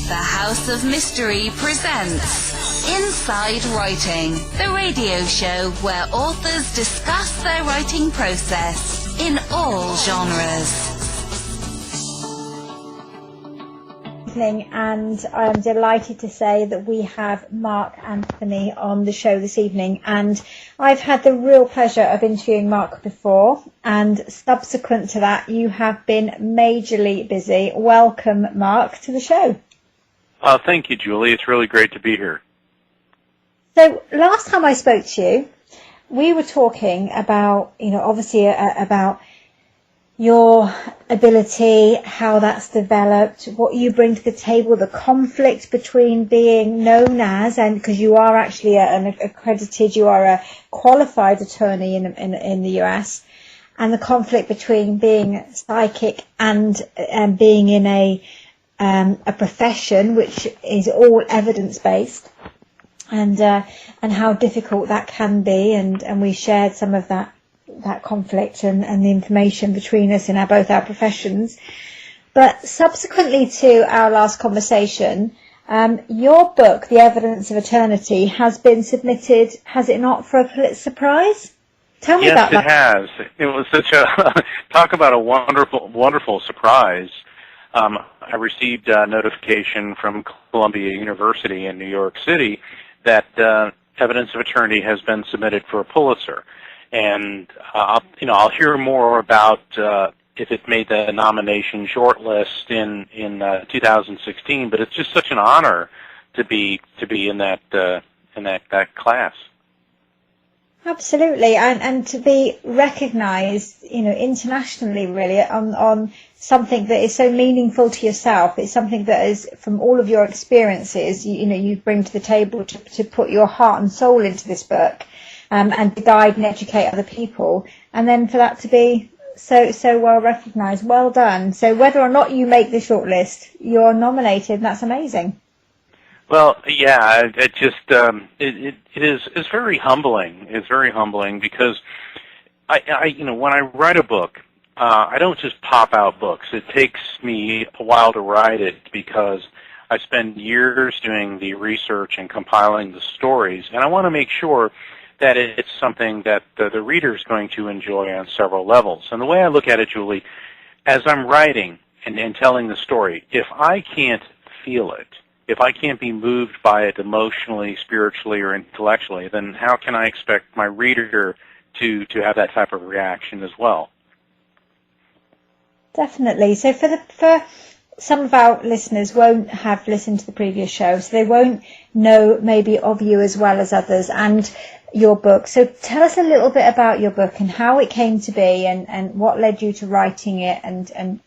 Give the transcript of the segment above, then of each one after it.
The House of Mystery presents Inside Writing, the radio show where authors discuss their writing process in all genres. And I am delighted to say that we have Mark Anthony on the show this evening, and I've had the real pleasure of interviewing Mark before, and subsequent to that you have been majorly busy. Welcome, Mark, to the show. Thank you, Julie. It's really great to be here. So last time I spoke to you, we were talking about, obviously about your ability, how that's developed, what you bring to the table, the conflict between being known as, and because you are actually an accredited, you are a qualified attorney in the US, and the conflict between being psychic and being in a profession which is all evidence-based, and how difficult that can be, and we shared some of that conflict and the information between us in both our professions. But subsequently to our last conversation, your book, The Evidence of Eternity, has been submitted, has it not, for a Pulitzer Prize? Tell me about that. Yes, it has. It was such a, talk about a wonderful surprise. I received a notification from Columbia University in New York City that Evidence of Eternity has been submitted for a Pulitzer. And I'll hear more about if it made the nomination shortlist in 2016. But it's just such an honor to be in that class. Absolutely, and to be recognised, internationally, really, on something that is so meaningful to yourself. It's something that is from all of your experiences. You bring to the table to put your heart and soul into this book. And to guide and educate other people, and then for that to be so well recognised. Well done. So whether or not you make the shortlist, you're nominated, and that's amazing. Well, yeah, it just it's very humbling. It's very humbling because I when I write a book, I don't just pop out books. It takes me a while to write it because I spend years doing the research and compiling the stories, and I want to make sure that it's something that the reader is going to enjoy on several levels. And the way I look at it, Julie, as I'm writing and telling the story, if I can't feel it, if I can't be moved by it emotionally, spiritually, or intellectually, then how can I expect my reader to have that type of reaction as well? Definitely. So for some of our listeners won't have listened to the previous show, so they won't know maybe of you as well as others and your book. So tell us a little bit about your book and how it came to be, and what led you to writing it, and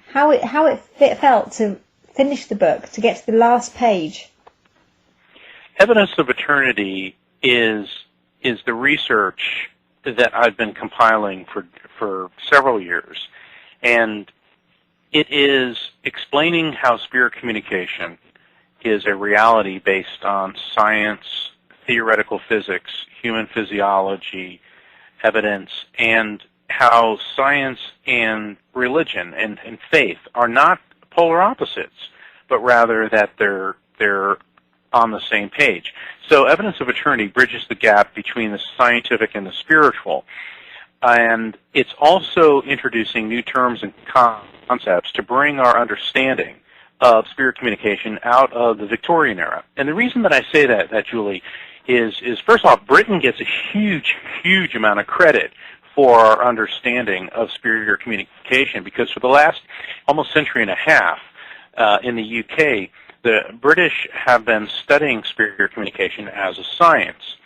how it felt to finish the book, to get to the last page. Evidence of Eternity is the research that I've been compiling for several years, and it is explaining how spirit communication is a reality based on science, theoretical physics, human physiology, evidence, and how science and religion and faith are not polar opposites, but rather that they're on the same page. So Evidence of Eternity bridges the gap between the scientific and the spiritual. And it's also introducing new terms and concepts to bring our understanding of spirit communication out of the Victorian era. And the reason that I say that Julie, is first off, Britain gets a huge amount of credit for our understanding of spirit communication, because for the last almost century and a half in the UK, the British have been studying spirit communication as a science.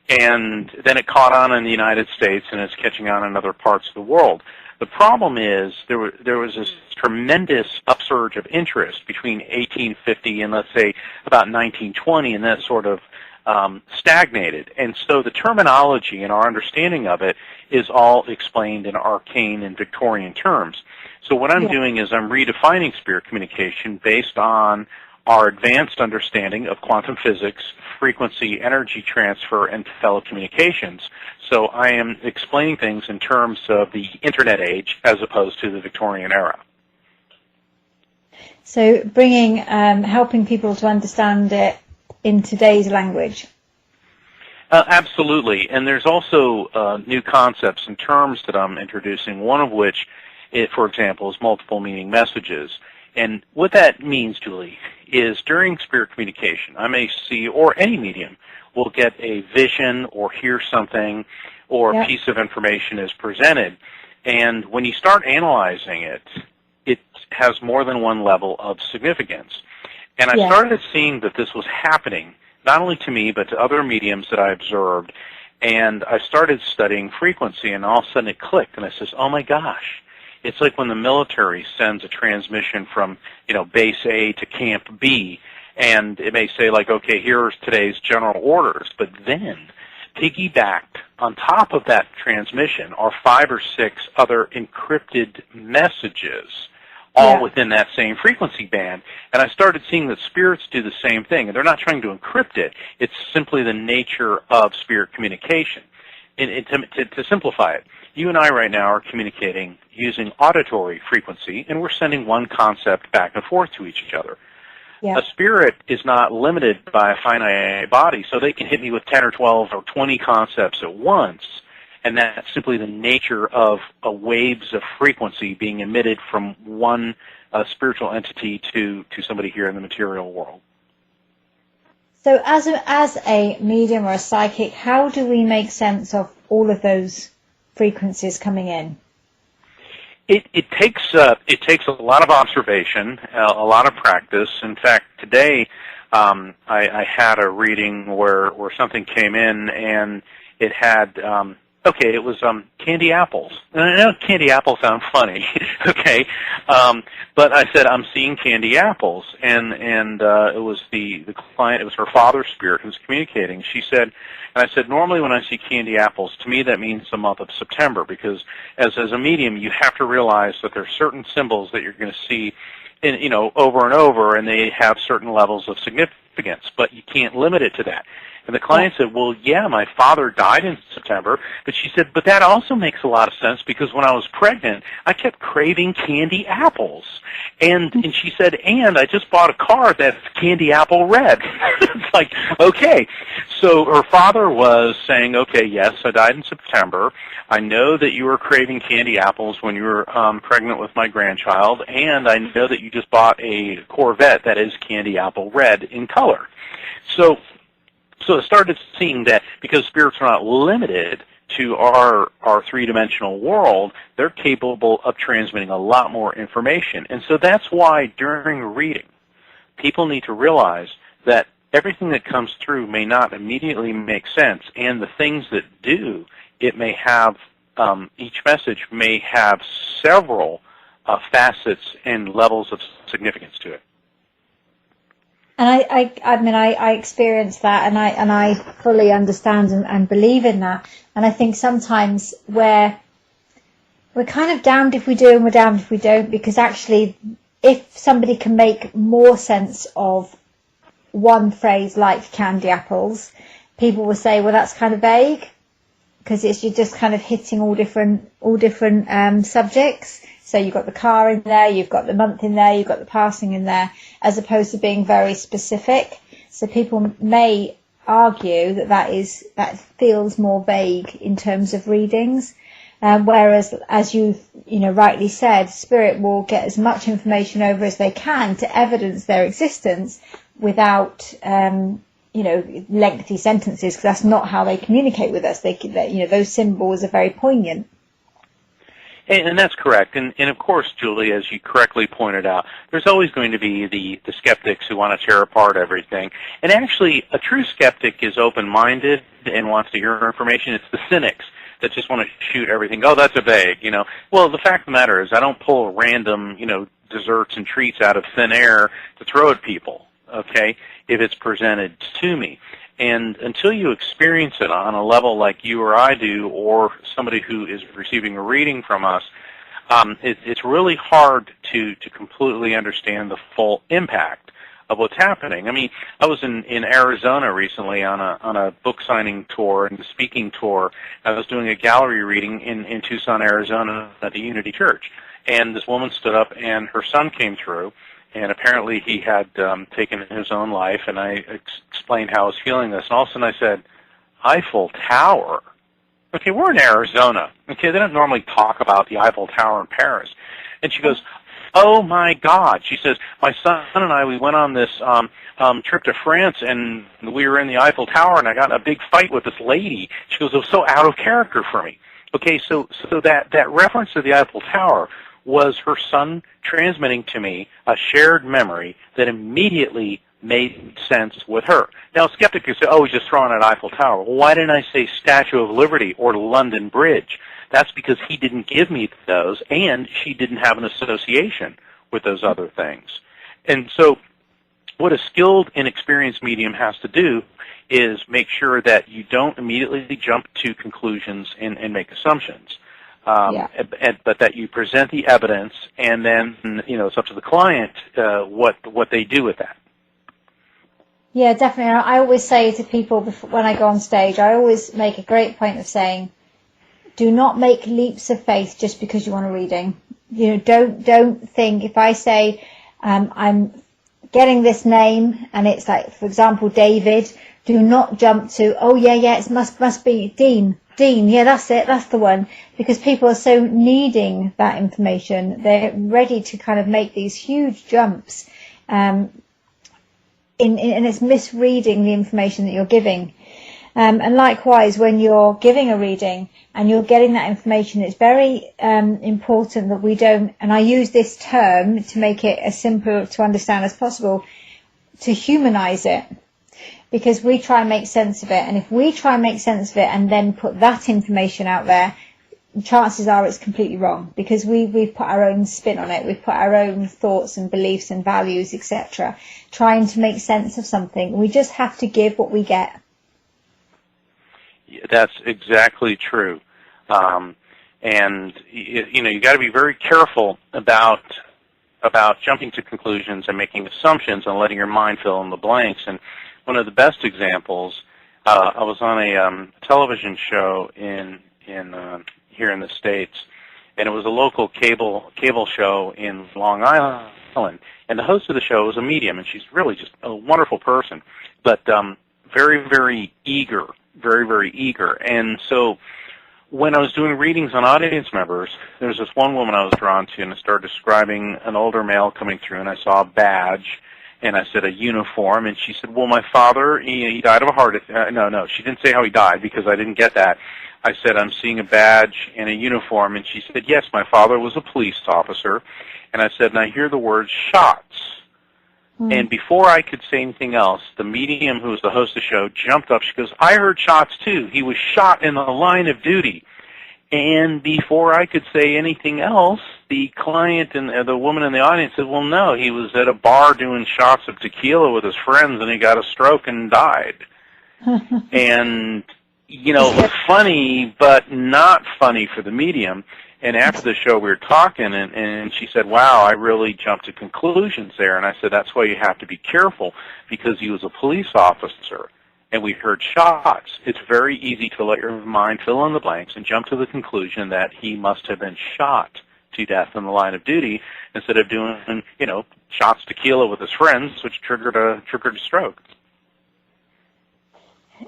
And then it caught on in the United States, and it's catching on in other parts of the world. The problem is there was this tremendous upsurge of interest between 1850 and, let's say, about 1920, and that sort of stagnated. And so the terminology and our understanding of it is all explained in arcane and Victorian terms. So what I'm doing is I'm redefining spirit communication based on our advanced understanding of quantum physics, frequency, energy transfer, and telecommunications. So I am explaining things in terms of the Internet age as opposed to the Victorian era. So bringing, helping people to understand it in today's language. Absolutely, and there's also new concepts and terms that I'm introducing, one of which, for example, is multiple meaning messages. And what that means, Julie, is during spirit communication, I may see, or any medium will get a vision or hear something, or a piece of information is presented, and when you start analyzing it, it has more than one level of significance. And I started seeing that this was happening, not only to me, but to other mediums that I observed, and I started studying frequency, and all of a sudden it clicked, and I says, oh my gosh, it's like when the military sends a transmission from, base A to camp B, and it may say, like, okay, here's today's general orders, but then piggybacked on top of that transmission are 5 or 6 other encrypted messages, all within that same frequency band. And I started seeing that spirits do the same thing, and they're not trying to encrypt it. It's simply the nature of spirit communication. And to simplify it, you and I right now are communicating using auditory frequency, and we're sending one concept back and forth to each other. Yeah. A spirit is not limited by a finite body, so they can hit me with 10 or 12 or 20 concepts at once, and that's simply the nature of waves of frequency being emitted from one spiritual entity to somebody here in the material world. So as a medium or a psychic, how do we make sense of all of those frequencies coming in? It takes a lot of observation, a lot of practice. In fact, today I had a reading where something came in, and it had it was candy apples. And I know candy apples sound funny, okay, but I said I'm seeing candy apples, and it was the client. It was her father's spirit who was communicating. She said. And I said, normally when I see candy apples, to me that means the month of September, because as a medium, you have to realize that there are certain symbols that you're going to see, over and over, and they have certain levels of significance, but you can't limit it to that. And the client said, well, yeah, my father died in September, but she said, but that also makes a lot of sense because when I was pregnant, I kept craving candy apples. And she said, and I just bought a car that's candy apple red. It's like, okay. So her father was saying, okay, yes, I died in September. I know that you were craving candy apples when you were pregnant with my grandchild, and I know that you just bought a Corvette that is candy apple red in color. So I started seeing that because spirits are not limited to our three-dimensional world, they're capable of transmitting a lot more information. And so that's why during a reading, people need to realize that everything that comes through may not immediately make sense, and the things that do, it may have, each message may have several facets and levels of significance to it. And I experienced that, and I fully understand and believe in that. And I think sometimes we're kind of damned if we do and we're damned if we don't, because actually if somebody can make more sense of one phrase like candy apples, people will say, well, that's kind of vague, because you're just kind of hitting all different subjects. So you've got the car in there, you've got the month in there, you've got the passing in there, as opposed to being very specific. So people may argue that feels more vague in terms of readings, whereas, as you rightly said, spirit will get as much information over as they can to evidence their existence without lengthy sentences, because that's not how they communicate with us. Those symbols are very poignant. And that's correct. And of course, Julie, as you correctly pointed out, there's always going to be the skeptics who want to tear apart everything. And actually, a true skeptic is open-minded and wants to hear information. It's the cynics that just want to shoot everything. Oh, that's a vague, Well, the fact of the matter is I don't pull random, desserts and treats out of thin air to throw at people, okay, if it's presented to me. And until you experience it on a level like you or I do, or somebody who is receiving a reading from us, it's really hard to completely understand the full impact of what's happening. I mean, I was in Arizona recently on a book signing tour and a speaking tour. I was doing a gallery reading in Tucson, Arizona at the Unity Church. And this woman stood up, and her son came through, and apparently he had taken his own life, and I explained how I was feeling this, and all of a sudden I said, Eiffel Tower? Okay, we're in Arizona. Okay, they don't normally talk about the Eiffel Tower in Paris. And she goes, oh my God. She says, my son and I, we went on this trip to France, and we were in the Eiffel Tower, and I got in a big fight with this lady. She goes, it was so out of character for me. Okay, so that reference to the Eiffel Tower was her son transmitting to me a shared memory that immediately made sense with her. Now, a skeptic could say, oh, he's just throwing at Eiffel Tower. Well, why didn't I say Statue of Liberty or London Bridge? That's because he didn't give me those, and she didn't have an association with those other things. And so what a skilled and experienced medium has to do is make sure that you don't immediately jump to conclusions and make assumptions. But that you present the evidence, and then it's up to the client what they do with that. Yeah, definitely. I always say to people when I go on stage, I always make a great point of saying, do not make leaps of faith just because you want a reading. Don't think, if I say I'm getting this name and it's like, for example, David, do not jump to, oh yeah, it must be Dean, yeah, that's it, that's the one, because people are so needing that information. They're ready to kind of make these huge jumps, and it's misreading the information that you're giving. And likewise, when you're giving a reading and you're getting that information, it's very important that we don't, and I use this term to make it as simple to understand as possible, to humanize it. Because we try and make sense of it. And if we try and make sense of it and then put that information out there, chances are it's completely wrong. Because we've put our own spin on it. We've put our own thoughts and beliefs and values, etc. Trying to make sense of something. We just have to give what we get. That's exactly true. And you got to be very careful about jumping to conclusions and making assumptions and letting your mind fill in the blanks. And one of the best examples, I was on a television show in here in the States, and it was a local cable show in Long Island. And the host of the show was a medium, and she's really just a wonderful person, but very, very eager, very, very eager. And so when I was doing readings on audience members, there was this one woman I was drawn to, and I started describing an older male coming through, and I saw a badge. And I said, a uniform, and she said, well, my father, he died of a heart attack. No, she didn't say how he died because I didn't get that. I said, I'm seeing a badge and a uniform, and she said, yes, my father was a police officer. And I said, and I hear the word shots. And before I could say anything else, the medium, who was the host of the show, jumped up. She goes, I heard shots too. He was shot in the line of duty. And before I could say anything else, the client and the woman in the audience said, well, no, he was at a bar doing shots of tequila with his friends, and he got a stroke and died. And, it was funny, but not funny for the medium. And after the show, we were talking, and she said, wow, I really jumped to conclusions there. And I said, that's why you have to be careful, because he was a police officer. And we heard shots. It's very easy to let your mind fill in the blanks and jump to the conclusion that he must have been shot to death in the line of duty instead of doing, shots tequila with his friends, which triggered a stroke.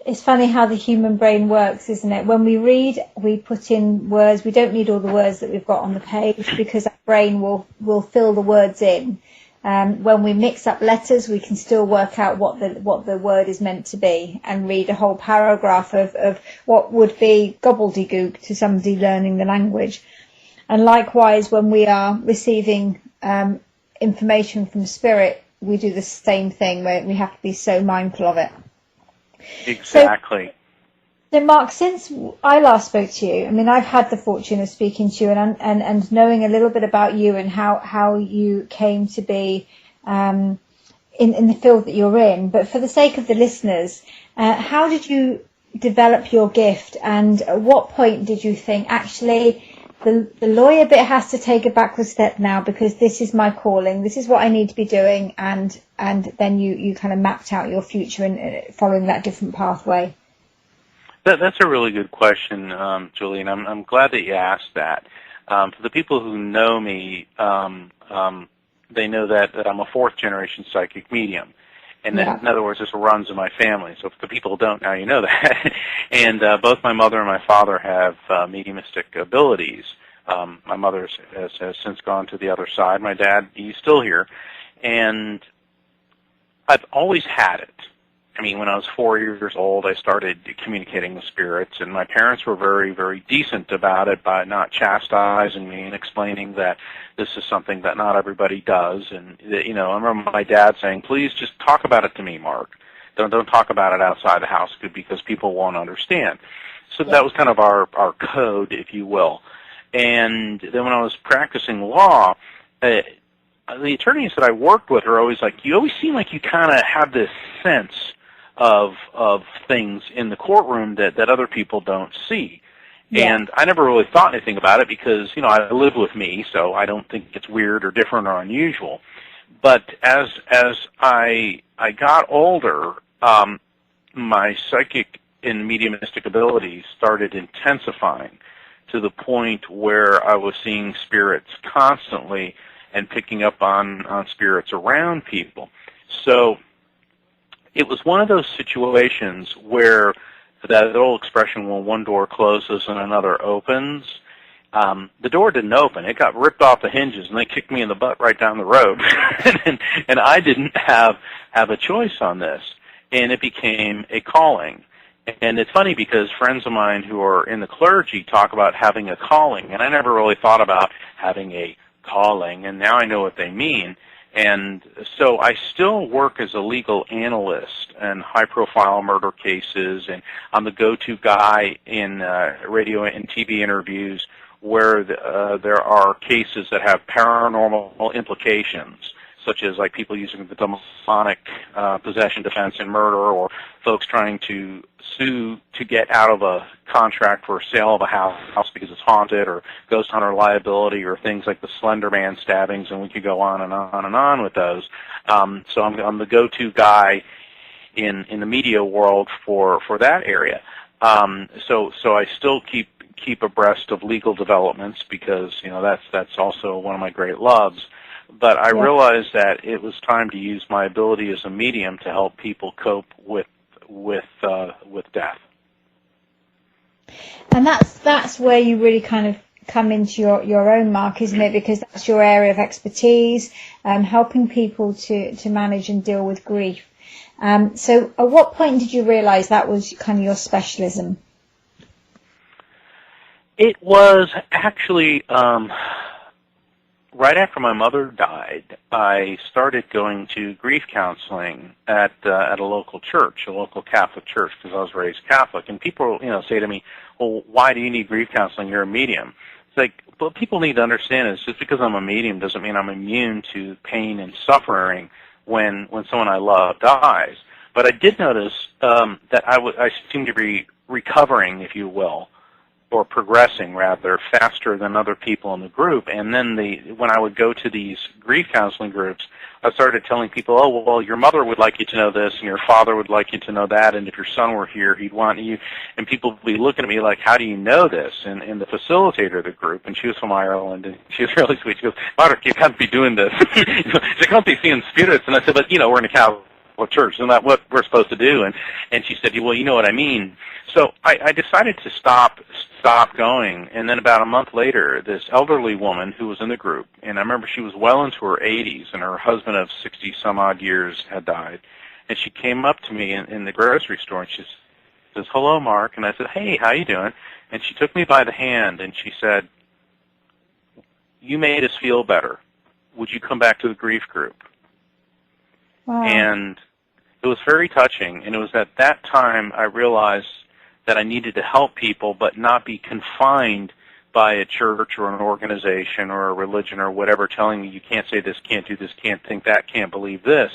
It's funny how the human brain works, isn't it? When we read, we put in words. We don't need all the words that we've got on the page because our brain will fill the words in. When we mix up letters, we can still work out what the word is meant to be and read a whole paragraph of what would be gobbledygook to somebody learning the language. And likewise, when we are receiving information from spirit, we do the same thing, where we have to be so mindful of it. Exactly. So Mark, since I last spoke to you, I mean, I've had the fortune of speaking to you and knowing a little bit about you and how you came to be in the field that you're in. But for the sake of the listeners, how did you develop your gift, and at what point did you think, actually, the lawyer bit has to take a backward step now because this is my calling, this is what I need to be doing, and then you kind of mapped out your future and following that different pathway? That's a really good question, Julie, and I'm glad that you asked that. For the people who know me, they know that I'm a fourth-generation psychic medium. And Yeah. in other words, this runs in my family. So if the people don't now, you know that. And both my mother and my father have mediumistic abilities. My mother has since gone to the other side. My dad, he's still here. And I've always had it. I mean, when I was 4 years old, I started communicating with spirits, and my parents were very, very decent about it by not chastising me and explaining that this is something that not everybody does. And, you know, I remember my dad saying, please just talk about it to me, Mark. Don't talk about it outside the house because people won't understand. So that was kind of our code, if you will. And then when I was practicing law, the attorneys that I worked with are always like, you always seem like you kind of have this sense of things in the courtroom that other people don't see. Yeah. And I never really thought anything about it because, you know, I live with me, so I don't think it's weird or different or unusual. But as I got older, my psychic and mediumistic abilities started intensifying to the point where I was seeing spirits constantly and picking up on spirits around people. So it was one of those situations where that old expression, when one door closes and another opens, the door didn't open. It got ripped off the hinges, and they kicked me in the butt right down the road. and I didn't have a choice on this, and it became a calling. And it's funny because friends of mine who are in the clergy talk about having a calling, and I never really thought about having a calling, and now I know what they mean. And so I still work as a legal analyst in high-profile murder cases, and I'm the go-to guy in radio and TV interviews where there are cases that have paranormal implications, such as like people using the demonic possession defense in murder, or folks trying to sue to get out of a contract for sale of a house because it's haunted, or ghost hunter liability, or things like the Slender Man stabbings, and we could go on and on and on with those. So I'm the go-to guy in the media world for that area. So I still keep abreast of legal developments because, you know, that's also one of my great loves. But I realized that it was time to use my ability as a medium to help people cope with death. And that's where you really kind of come into your own mark, isn't it? Because that's your area of expertise, helping people to manage and deal with grief. So at what point did you realize that was kind of your specialism? It was actually right after my mother died. I started going to grief counseling at a local church, a local Catholic church, because I was raised Catholic. And people, you know, say to me, "Well, why do you need grief counseling? You're a medium." It's like, what people need to understand is just because I'm a medium doesn't mean I'm immune to pain and suffering when someone I love dies. But I did notice that I seemed to be recovering, if you will, or progressing rather faster than other people in the group. And then when I would go to these grief counseling groups, I started telling people, oh, well, your mother would like you to know this, and your father would like you to know that, and if your son were here, he'd want you. And people would be looking at me like, how do you know this? And the facilitator of the group, and she was from Ireland, and she was really sweet. She goes, Mark, you can't be doing this. You can't be seeing spirits. And I said, but, you know, we're in a Catholic church, isn't that what we're supposed to do? And she said, well, you know what I mean. So I decided to stop going, and then about a month later, this elderly woman who was in the group, and I remember she was well into her 80s, and her husband of 60-some-odd years had died, and she came up to me in the grocery store, and she says, hello, Mark, and I said, hey, how you doing? And she took me by the hand, and she said, you made us feel better. Would you come back to the grief group? Wow. And it was very touching, and it was at that time I realized that I needed to help people but not be confined by a church or an organization or a religion or whatever telling me you can't say this, can't do this, can't think that, can't believe this.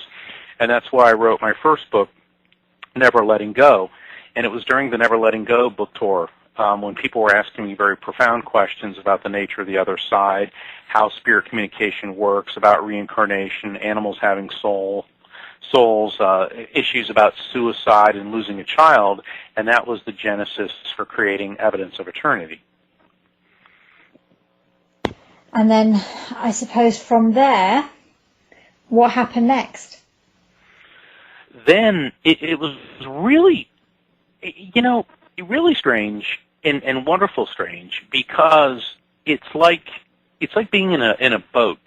And that's why I wrote my first book, Never Letting Go. And it was during the Never Letting Go book tour when people were asking me very profound questions about the nature of the other side, how spirit communication works, about reincarnation, animals having souls, issues about suicide and losing a child, and that was the genesis for creating Evidence of Eternity. And then I suppose from there what happened next? Then it was really, really strange and wonderful strange, because it's like being in a boat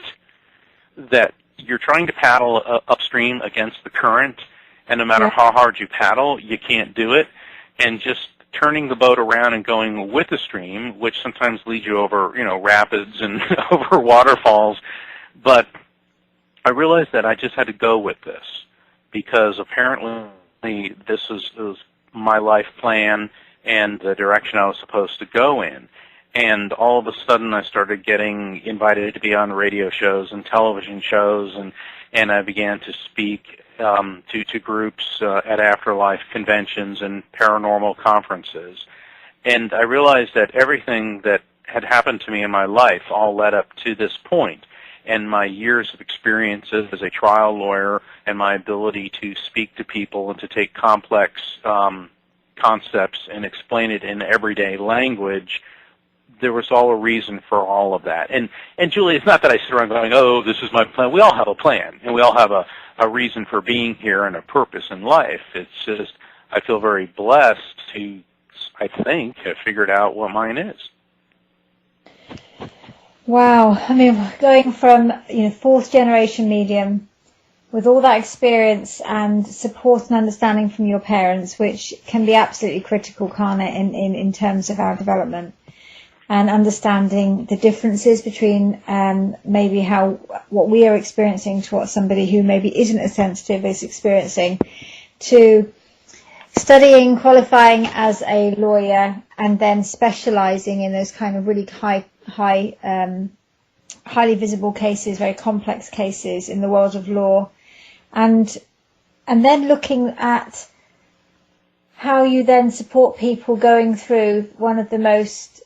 that you're trying to paddle upstream against the current, and no matter how hard you paddle, you can't do it, and just turning the boat around and going with the stream, which sometimes leads you over, rapids and over waterfalls. But I realized that I just had to go with this, because apparently this was my life plan and the direction I was supposed to go in. And all of a sudden I started getting invited to be on radio shows and television shows, and I began to speak to groups at afterlife conventions and paranormal conferences. And I realized that everything that had happened to me in my life all led up to this point. And my years of experiences as a trial lawyer and my ability to speak to people and to take complex concepts and explain it in everyday language, there was all a reason for all of that. And Julie, it's not that I sit around going, oh, this is my plan. We all have a plan, and we all have a reason for being here and a purpose in life. It's just I feel very blessed to, I think, have figured out what mine is. Wow. I mean, going from, fourth generation medium with all that experience and support and understanding from your parents, which can be absolutely critical, can't it, in terms of our development, and understanding the differences between maybe what we are experiencing to what somebody who maybe isn't as sensitive is experiencing, to studying, qualifying as a lawyer, and then specializing in those kind of really highly visible cases, very complex cases in the world of law, and then looking at how you then support people going through one of the most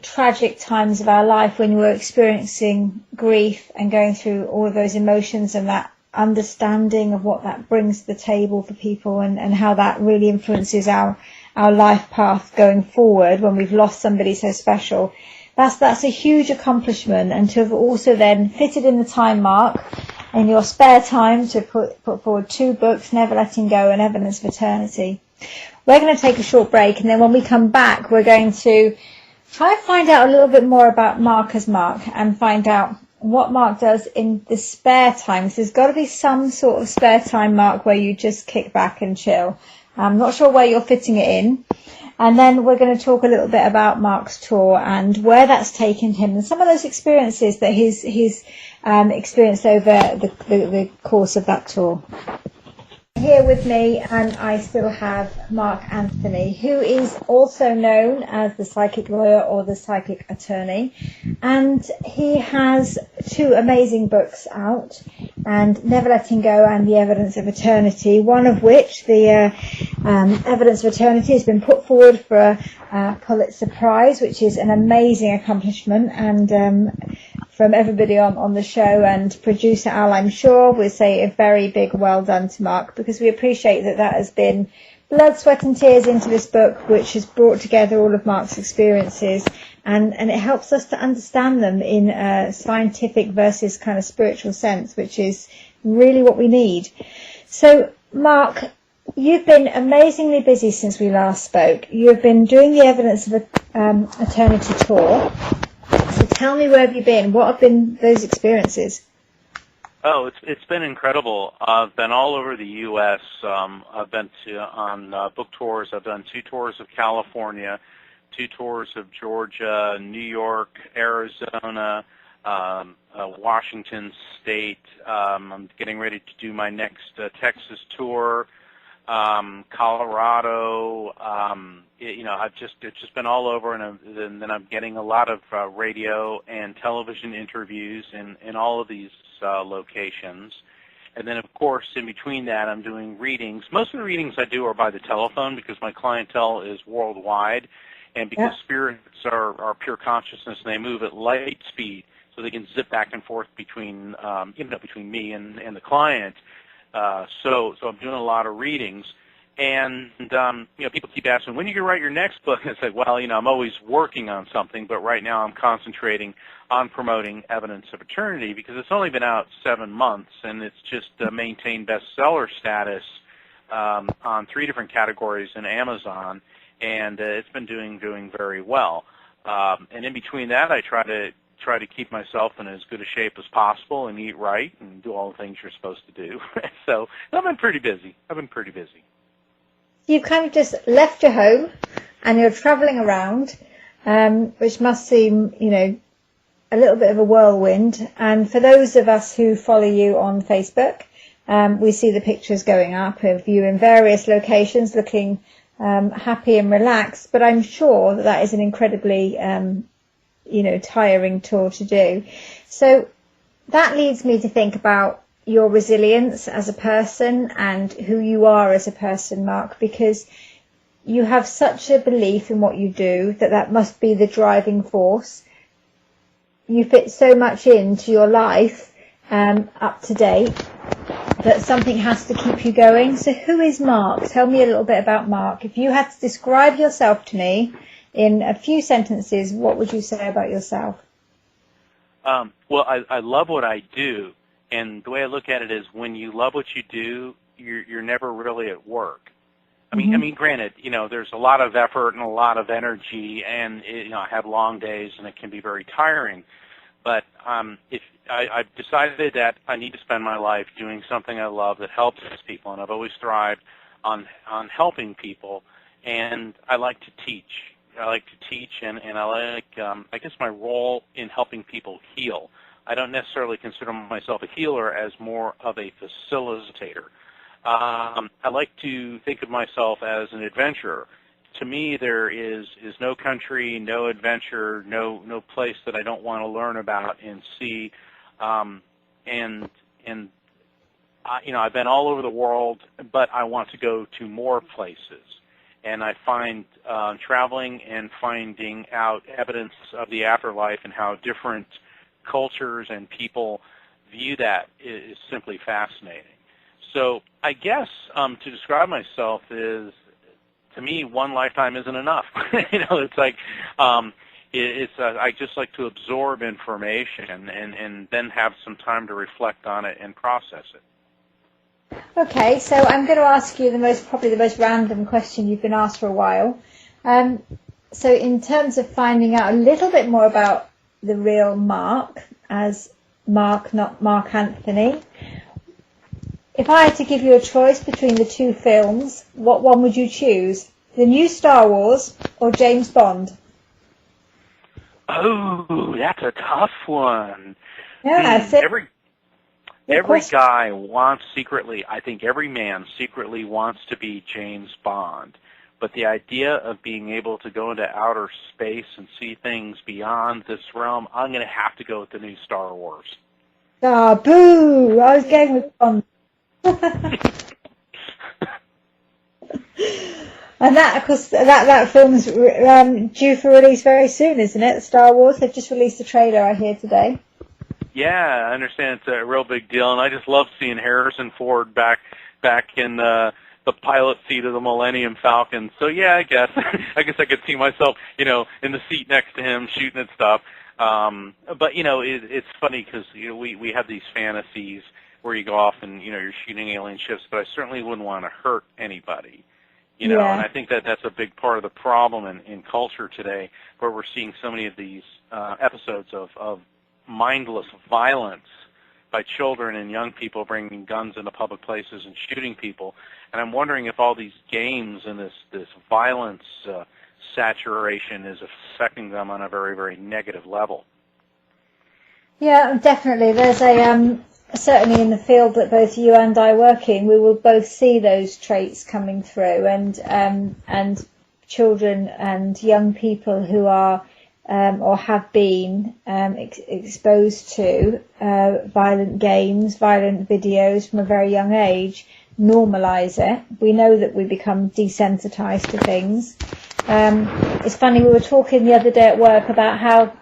tragic times of our life, when we're experiencing grief and going through all of those emotions, and that understanding of what that brings to the table for people, and how that really influences our life path going forward when we've lost somebody so special. That's a huge accomplishment, and to have also then fitted in the time mark in your spare time to put forward 2 books, Never Letting Go and Evidence of Eternity. We're going to take a short break, and then when we come back, we're going to try and find out a little bit more about Mark as Mark, and find out what Mark does in the spare time. So there's got to be some sort of spare time, Mark, where you just kick back and chill. I'm not sure where you're fitting it in. And then we're going to talk a little bit about Mark's tour and where that's taken him, and some of those experiences that he's experienced over the course of that tour. Here with me, and I still have Mark Anthony, who is also known as the psychic lawyer or the psychic attorney, and he has 2 amazing books out, and Never Letting Go and The Evidence of Eternity, one of which, the Evidence of Eternity, has been put forward for a Pulitzer Prize, which is an amazing accomplishment, and from everybody on the show, and producer Al, I'm sure, we'll say a very big well done to Mark, because we appreciate that has been blood, sweat and tears into this book, which has brought together all of Mark's experiences, and it helps us to understand them in a scientific versus kind of spiritual sense, which is really what we need. So, Mark, you've been amazingly busy since we last spoke. You've been doing the Evidence of Eternity tour. So tell me, where have you been? What have been those experiences? Oh, it's been incredible. I've been all over the U.S. I've been on book tours. I've done 2 tours of California, 2 tours of Georgia, New York, Arizona, Washington State. I'm getting ready to do my next Texas tour, Colorado. It's just been all over, and then I'm getting a lot of radio and television interviews in all of these locations. And then, of course, in between that, I'm doing readings. Most of the readings I do are by the telephone, because my clientele is worldwide, and because spirits are pure consciousness, and they move at light speed, so they can zip back and forth between between me and the client. So I'm doing a lot of readings. And people keep asking, when are you going to write your next book? And it's like, well, I'm always working on something, but right now I'm concentrating on promoting Evidence of Eternity because it's only been out 7 months, and it's just maintained bestseller status on 3 different categories in Amazon, and it's been doing very well. And in between that, I try to keep myself in as good a shape as possible and eat right and do all the things you're supposed to do. So I've been pretty busy. You've kind of just left your home and you're traveling around, which must seem, a little bit of a whirlwind. And for those of us who follow you on Facebook, we see the pictures going up of you in various locations looking happy and relaxed. But I'm sure that is an incredibly, tiring tour to do. So that leads me to think about your resilience as a person and who you are as a person, Mark, because you have such a belief in what you do that must be the driving force. You fit so much into your life up to date that something has to keep you going. So who is Mark? Tell me a little bit about Mark. If you had to describe yourself to me in a few sentences, what would you say about yourself? Well, I love what I do. And the way I look at it is when you love what you do, you're never really at work. I mean, granted, there's a lot of effort and a lot of energy, and I have long days, and it can be very tiring. But if I've decided that I need to spend my life doing something I love that helps people, and I've always thrived on helping people, and I like to teach. I like to teach, and I like, I guess my role in helping people heal. I don't necessarily consider myself a healer as more of a facilitator. I like to think of myself as an adventurer. To me, there is no country, no adventure, no place that I don't want to learn about and see. And I've been all over the world, but I want to go to more places. And I find traveling and finding out evidence of the afterlife and how different cultures and people view that is simply fascinating. So I guess to describe myself is, to me, one lifetime isn't enough. It's like I just like to absorb information and then have some time to reflect on it and process it. Okay, so I'm going to ask you probably the most random question you've been asked for a while. So in terms of finding out a little bit more about the real Mark, as Mark, not Mark Anthony, if I had to give you a choice between the 2 films, what one would you choose? The new Star Wars or James Bond? Oh, that's a tough one. Yeah, every guy wants secretly, I think every man secretly wants to be James Bond. But the idea of being able to go into outer space and see things beyond this realm, I'm going to have to go with the new Star Wars. Ah, boo! I was going with Bond. And that, of course, that film's due for release very soon, isn't it? Star Wars. They've just released a trailer, I hear, today. Yeah, I understand it's a real big deal, and I just love seeing Harrison Ford back in the pilot seat of the Millennium Falcon. So yeah, I guess I could see myself, in the seat next to him shooting at stuff. But it's funny because we have these fantasies where you go off and you're shooting alien ships, but I certainly wouldn't want to hurt anybody. And I think that's a big part of the problem in culture today, where we're seeing so many of these episodes of mindless violence by children and young people bringing guns into public places and shooting people. And I'm wondering if all these games and this violence saturation is affecting them on a very, very negative level. Yeah, definitely. There's certainly in the field that both you and I work in, we will both see those traits coming through, and children and young people who are or have been exposed to violent games, violent videos from a very young age, normalise it. We know that we become desensitized to things. It's funny, we were talking the other day at work about how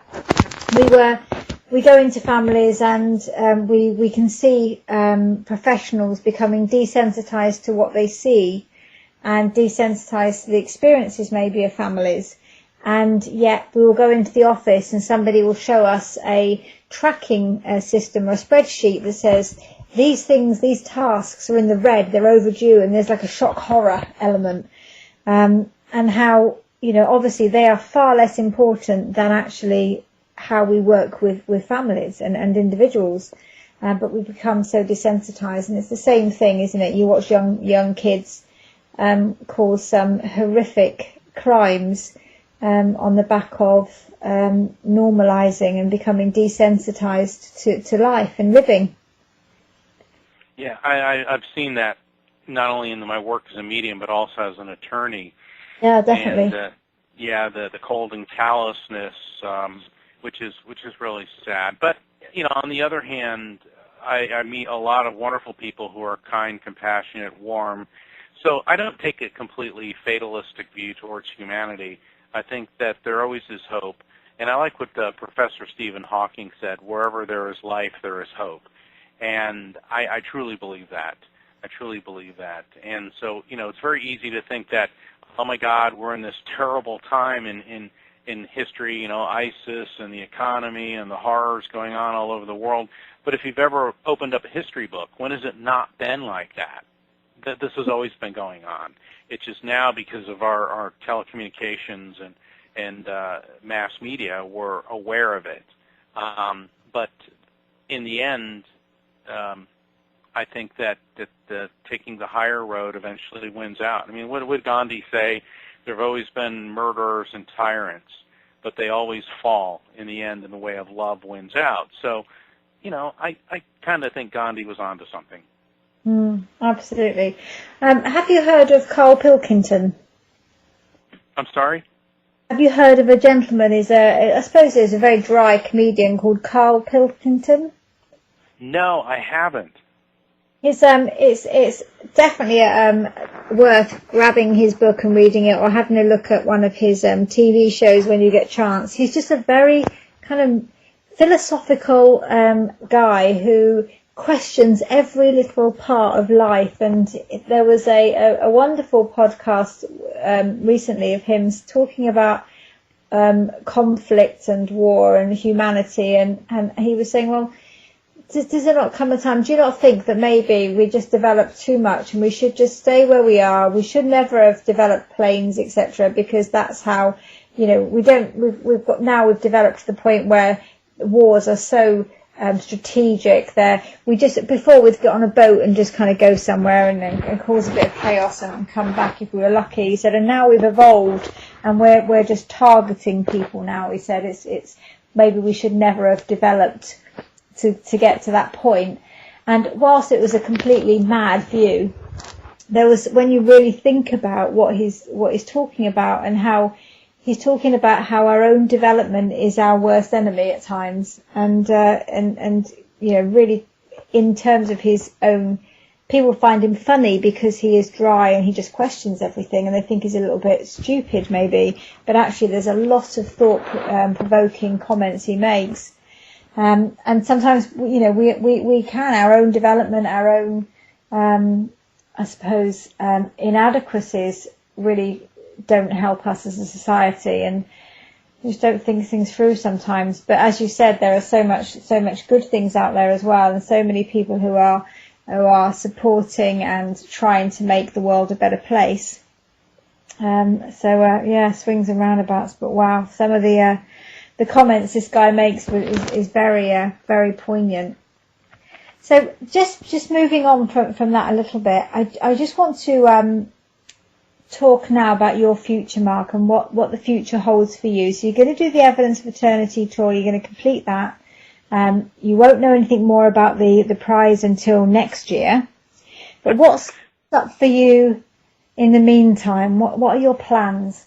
we go into families and we can see professionals becoming desensitized to what they see and desensitized to the experiences maybe of families. And yet we will go into the office and somebody will show us a tracking system or a spreadsheet that says these things, these tasks are in the red, they're overdue, and there's like a shock horror element. And how, obviously they are far less important than actually how we work with families and individuals. But we become so desensitized, and it's the same thing, isn't it? You watch young kids cause some horrific crimes on the back of normalizing and becoming desensitized to life and living. Yeah, I've seen that not only in my work as a medium, but also as an attorney. Yeah, definitely. And the cold and callousness, which is really sad. But on the other hand, I meet a lot of wonderful people who are kind, compassionate, warm. So I don't take a completely fatalistic view towards humanity. I think that there always is hope. And I like what Professor Stephen Hawking said, wherever there is life, there is hope. And I truly believe that. I truly believe that. And so, it's very easy to think that, oh my God, we're in this terrible time in history, ISIS and the economy and the horrors going on all over the world. But if you've ever opened up a history book, when has it not been like that? This has always been going on. It's just now because of our telecommunications and mass media, we're aware of it. But in the end, I think that taking the higher road eventually wins out. I mean, what would Gandhi say? There have always been murderers and tyrants, but they always fall in the end, and the way of love wins out. So, I kind of think Gandhi was onto something. Absolutely. Have you heard of Carl Pilkington? I'm sorry? Have you heard of a gentleman? I suppose there's a very dry comedian called Carl Pilkington. No, I haven't. It's definitely worth grabbing his book and reading it, or having a look at one of his TV shows when you get a chance. He's just a very kind of philosophical guy who questions every little part of life. And there was a wonderful podcast recently of him talking about conflict and war and humanity, and he was saying, well, does there not come a time, do you not think that maybe we just developed too much and we should just stay where we are? We should never have developed planes, etc., because that's how, we've developed to the point where wars are so strategic. Before we'd get on a boat and just kind of go somewhere and cause a bit of chaos and come back if we were lucky. He said, and now we've evolved and we're just targeting people now. He said it's maybe we should never have developed to get to that point. And whilst it was a completely mad view, there was, when you really think about what he's talking about, and how he's talking about how our own development is our worst enemy at times, and really in terms of his own, people find him funny because he is dry and he just questions everything, and they think he's a little bit stupid maybe, but actually there's a lot of thought provoking comments he makes. And sometimes, we can, our own development, our own, I suppose, inadequacies really don't help us as a society, and we just don't think things through sometimes. But as you said, there are so much good things out there as well, and so many people who are supporting and trying to make the world a better place. Swings and roundabouts, but wow, some of the comments this guy makes is very, very poignant. So just moving on from that a little bit, I just want to talk now about your future, Mark, and what the future holds for you. So you're going to do the Evidence of Eternity tour. You're going to complete that. You won't know anything more about the prize until next year. But what's up for you in the meantime? What are your plans?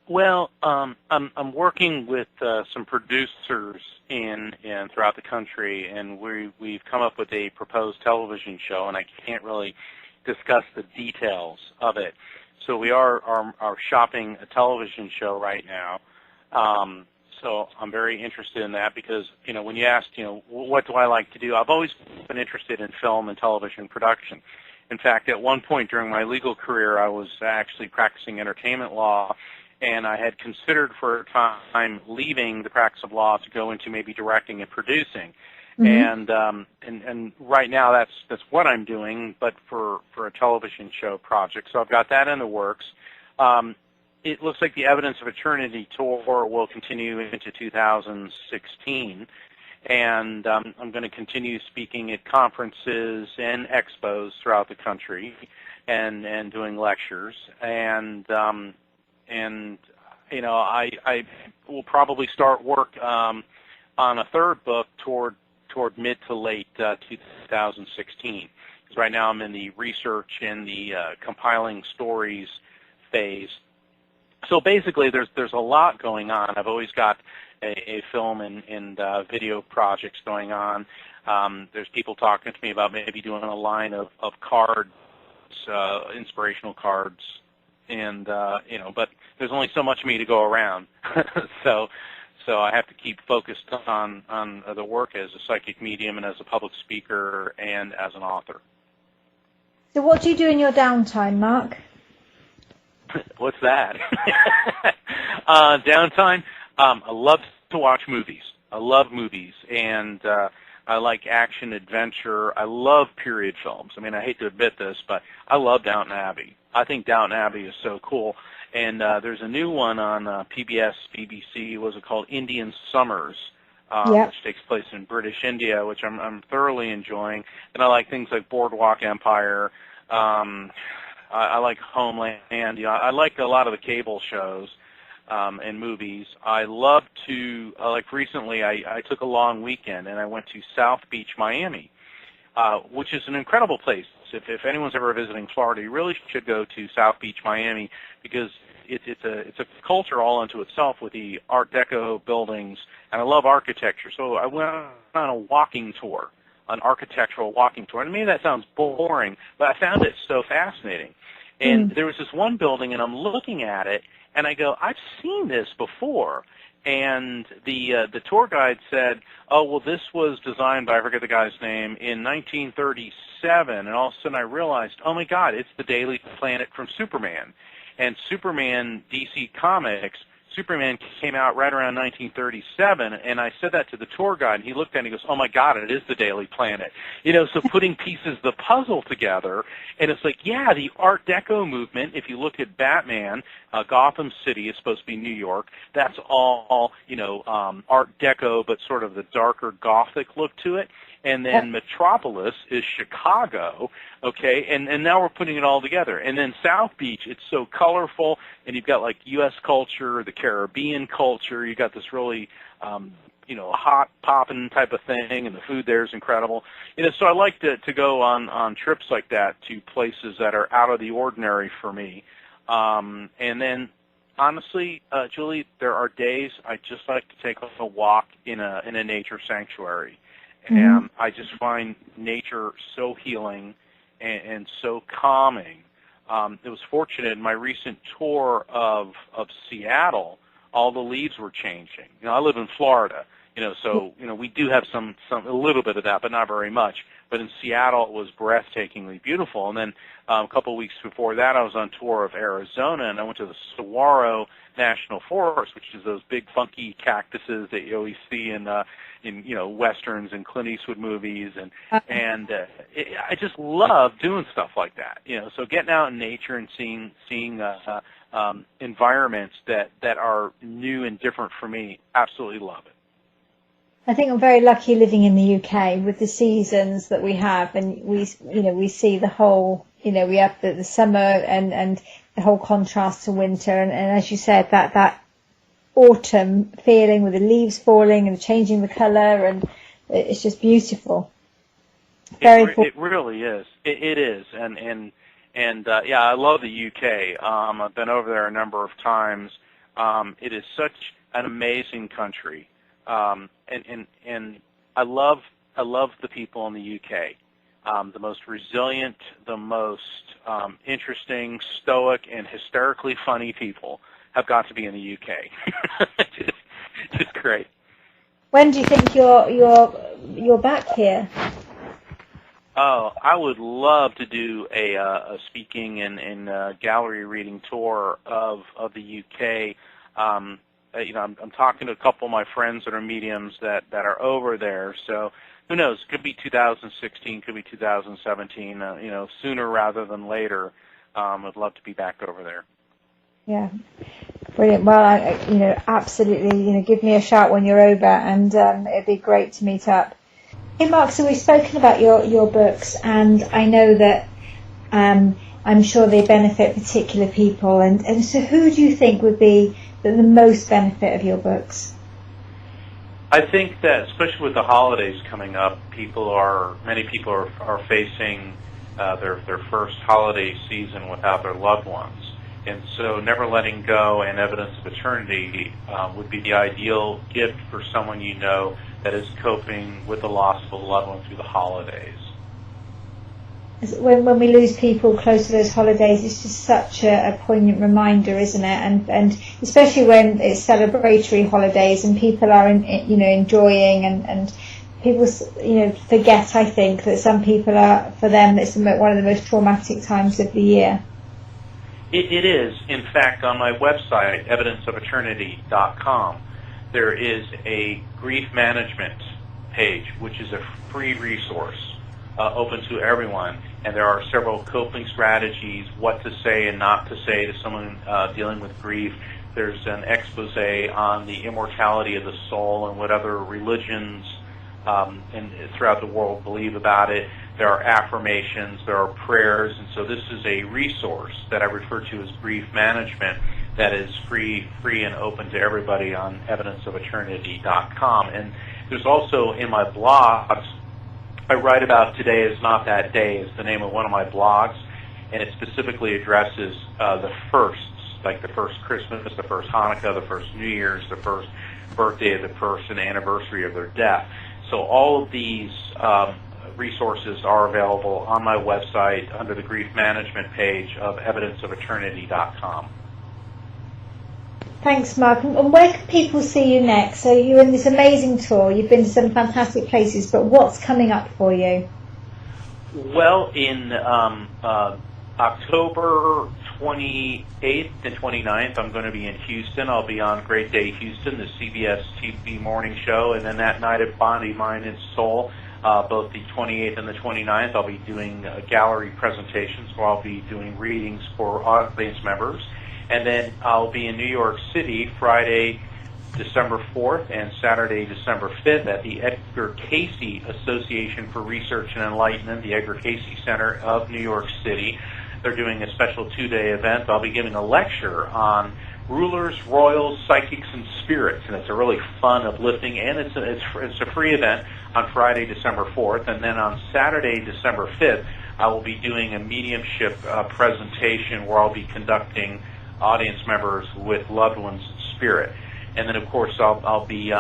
Well, I'm working with some producers in throughout the country, and we've come up with a proposed television show, and I can't really discuss the details of it. So we are shopping a television show right now. So I'm very interested in that because, when you asked, what do I like to do, I've always been interested in film and television production. In fact, at one point during my legal career, I was actually practicing entertainment law, and I had considered for a time leaving the practice of law to go into maybe directing and producing. And right now that's what I'm doing, but for a television show project. So I've got that in the works. It looks like the Evidence of Eternity tour will continue into 2016, and I'm going to continue speaking at conferences and expos throughout the country, and doing lectures, and you know, I will probably start work on a third book toward mid to late 2016. Because right now I'm in the research and the compiling stories phase. So basically, there's a lot going on. I've always got a film and video projects going on. There's people talking to me about maybe doing a line of cards, inspirational cards, and you know, but there's only so much of me to go around. So I have to keep focused on the work as a psychic medium and as a public speaker and as an author. So what do you do in your downtime, Mark? What's that? Downtime? I love to watch movies. I love movies, and I like action, adventure. I love period films. I mean, I hate to admit this, but I love Downton Abbey. I think Downton Abbey is so cool. And there's a new one on PBS, BBC. Was it called Indian Summers, which takes place in British India, which I'm thoroughly enjoying. And I like things like Boardwalk Empire. I like Homeland. You know, I like a lot of the cable shows and movies. I love to, like recently, I took a long weekend and I went to South Beach, Miami, which is an incredible place. If anyone's ever visiting Florida, you really should go to South Beach, Miami, because it's a culture all unto itself with the Art Deco buildings, and I love architecture. So I went on a walking tour, an architectural walking tour. And maybe that sounds boring, but I found it so fascinating. And there was this one building, and I'm looking at it, and I go, I've seen this before. And the tour guide said, oh, well, this was designed by, I forget the guy's name, in 1937. And all of a sudden I realized, oh, my God, it's the Daily Planet from Superman. And Superman, DC Comics, Superman came out right around 1937, and I said that to the tour guide, and he looked at it and he goes, oh, my God, it is the Daily Planet. You know, so putting pieces of the puzzle together, and it's like, yeah, the Art Deco movement, if you look at Batman, Gotham City is supposed to be New York. That's all, you know, Art Deco, but sort of the darker Gothic look to it. And then Metropolis is Chicago, okay, and now we're putting it all together. And then South Beach, it's so colorful, and you've got like U.S. culture, the Caribbean culture, you've got this really, you know, hot popping type of thing, and the food there is incredible. You know, so I like to go on trips like that to places that are out of the ordinary for me. And then, honestly, Julie, there are days I just like to take a walk in a nature sanctuary. And I just find nature so healing and so calming. It was fortunate in my recent tour of Seattle, all the leaves were changing. You know, I live in Florida, you know, so, you know, we do have a little bit of that, but not very much. But in Seattle, it was breathtakingly beautiful. And then a couple of weeks before that, I was on tour of Arizona, and I went to the Saguaro National Forest, which is those big funky cactuses that you always see in you know, westerns and Clint Eastwood movies, and I just love doing stuff like that. You know, so getting out in nature and seeing environments that are new and different for me, absolutely love it. I think I'm very lucky living in the UK with the seasons that we have, and we see the whole, you know, we have the summer and the whole contrast to winter, and as you said, that autumn feeling with the leaves falling and changing the colour, and it's just beautiful. It really is. It is, and yeah, I love the UK. I've been over there a number of times. It is such an amazing country. And I love the people in the UK. The most resilient, the most interesting, stoic, and hysterically funny people have got to be in the UK. Just great. When do you think you're back here? Oh, I would love to do a speaking and gallery reading tour of the UK. I'm talking to a couple of my friends that are mediums that are over there. So who knows? It could be 2016, could be 2017. Sooner rather than later. I'd love to be back over there. Yeah, brilliant. Well, absolutely. Give me a shout when you're over, and it'd be great to meet up. Hey, Mark. So we've spoken about your books, and I know that I'm sure they benefit particular people. And so, who do you think would be the most benefit of your books? I think that, especially with the holidays coming up, many people are facing their first holiday season without their loved ones. And so Never Letting Go and Evidence of Eternity would be the ideal gift for someone you know that is coping with the loss of a loved one through the holidays. When we lose people close to those holidays, it's just such a poignant reminder, isn't it? And especially when it's celebratory holidays and people are enjoying and people forget, I think, that some people for them it's one of the most traumatic times of the year. It is. In fact, on my website, evidenceofeternity.com, there is a grief management page, which is a free resource open to everyone. And there are several coping strategies, what to say and not to say to someone dealing with grief. There's an expose on the immortality of the soul and what other religions throughout the world believe about it. There are affirmations, there are prayers, and so this is a resource that I refer to as grief management that is free and open to everybody on evidenceofeternity.com. And there's also in my blogs, I write about Today Is Not That Day is the name of one of my blogs, and it specifically addresses the firsts, like the first Christmas, the first Hanukkah, the first New Year's, the first birthday of the person, anniversary of their death. So all of these resources are available on my website under the grief management page of evidenceofeternity.com. Thanks, Mark. And where can people see you next? So you're in this amazing tour. You've been to some fantastic places, but what's coming up for you? Well, in October 28th and 29th, I'm going to be in Houston. I'll be on Great Day Houston, the CBS TV morning show, and then that night at Body, Mind, and Soul, both the 28th and the 29th, I'll be doing gallery presentations where I'll be doing readings for audience members. And then I'll be in New York City Friday, December 4th and Saturday, December 5th at the Edgar Cayce Association for Research and Enlightenment, the Edgar Cayce Center of New York City. They're doing a special 2-day event. I'll be giving a lecture on rulers, royals, psychics, and spirits, and it's a really fun, uplifting, and it's a free event on Friday, December 4th. And then on Saturday, December 5th, I will be doing a mediumship presentation where I'll be conducting audience members with loved ones in spirit. And then, of course, I'll be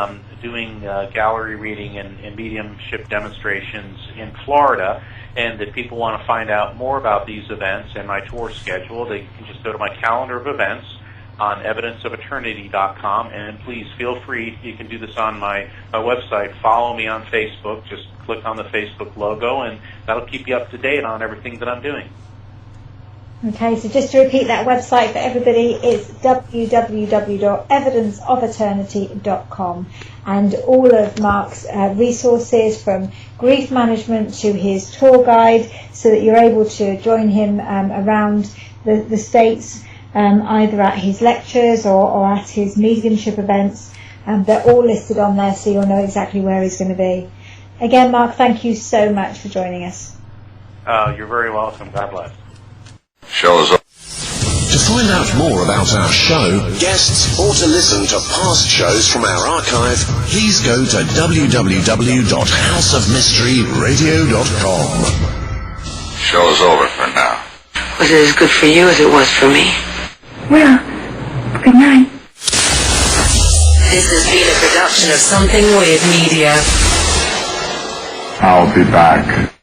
doing gallery reading and mediumship demonstrations in Florida. And if people want to find out more about these events and my tour schedule, they can just go to my calendar of events on evidenceofeternity.com. And please feel free, you can do this on my website. Follow me on Facebook. Just click on the Facebook logo, and that'll keep you up to date on everything that I'm doing. Okay, so just to repeat that website for everybody, it's www.evidenceofeternity.com, and all of Mark's resources from grief management to his tour guide, so that you're able to join him around the States, either at his lectures or at his mediumship events. They're all listed on there, so you'll know exactly where he's going to be. Again, Mark, thank you so much for joining us. You're very welcome. God bless. Show is over. To find out more about our show, guests, or to listen to past shows from our archive, please go to www.houseofmysteryradio.com. Show is over for now. Was it as good for you as it was for me? Well, good night. This has been a production of Something Weird Media. I'll be back.